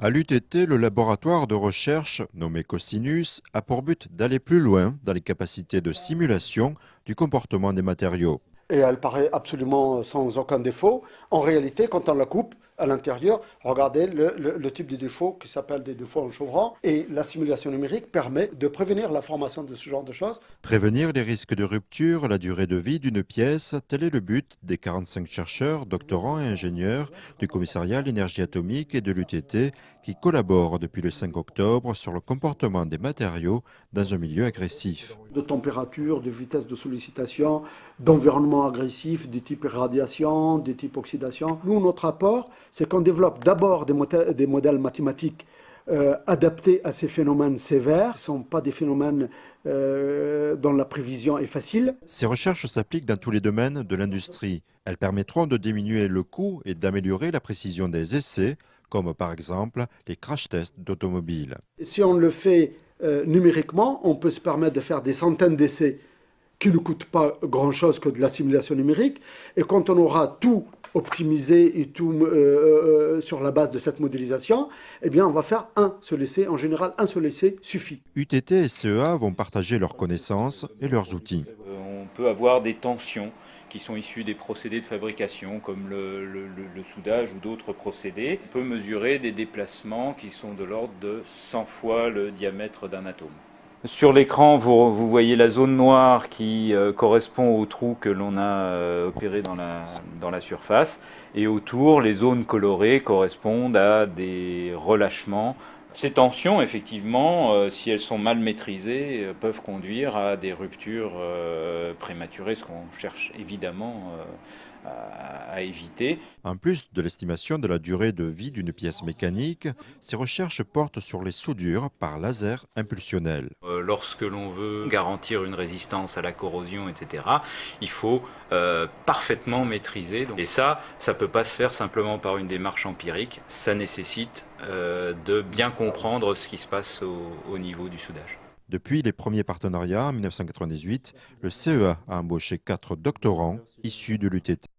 À l'UTT, le laboratoire de recherche, nommé Cosinus, a pour but d'aller plus loin dans les capacités de simulation du comportement des matériaux. Et elle paraît absolument sans aucun défaut. En réalité, quand on la coupe à l'intérieur, regardez le type de défaut qui s'appelle des défauts en chevrant. Et la simulation numérique permet de prévenir la formation de ce genre de choses. Prévenir les risques de rupture, la durée de vie d'une pièce, tel est le but des 45 chercheurs, doctorants et ingénieurs du commissariat à l'énergie atomique et de l'UTT qui collaborent depuis le 5 octobre sur le comportement des matériaux dans un milieu agressif. De température, de vitesse de sollicitation, d'environnement agressif, de type radiation, de type oxydation. Nous, notre apport, c'est qu'on développe d'abord des modèles mathématiques adaptés à ces phénomènes sévères. Ce ne sont pas des phénomènes dont la prévision est facile. Ces recherches s'appliquent dans tous les domaines de l'industrie. Elles permettront de diminuer le coût et d'améliorer la précision des essais, comme par exemple les crash tests d'automobiles. Si on le fait numériquement, on peut se permettre de faire des centaines d'essais qui ne coûtent pas grand-chose que de la simulation numérique. Et quand on aura tout optimisé et tout sur la base de cette modélisation, eh bien on va faire un seul essai. En général, un seul essai suffit. UTT et CEA vont partager leurs connaissances et leurs outils. On peut avoir des tensions qui sont issues des procédés de fabrication comme le soudage ou d'autres procédés. On peut mesurer des déplacements qui sont de l'ordre de 100 fois le diamètre d'un atome. Sur l'écran, vous voyez la zone noire qui correspond au trou que l'on a opéré dans la surface. Et autour, les zones colorées correspondent à des relâchements. Ces tensions, effectivement, si elles sont mal maîtrisées, peuvent conduire à des ruptures prématurées, ce qu'on cherche évidemment à éviter. En plus de l'estimation de la durée de vie d'une pièce mécanique, ces recherches portent sur les soudures par laser impulsionnel. Lorsque l'on veut garantir une résistance à la corrosion, etc., il faut parfaitement maîtriser. Et ça ne peut pas se faire simplement par une démarche empirique. Ça nécessite de bien comprendre ce qui se passe au niveau du soudage. Depuis les premiers partenariats en 1998, le CEA a embauché 4 doctorants issus de l'UTT.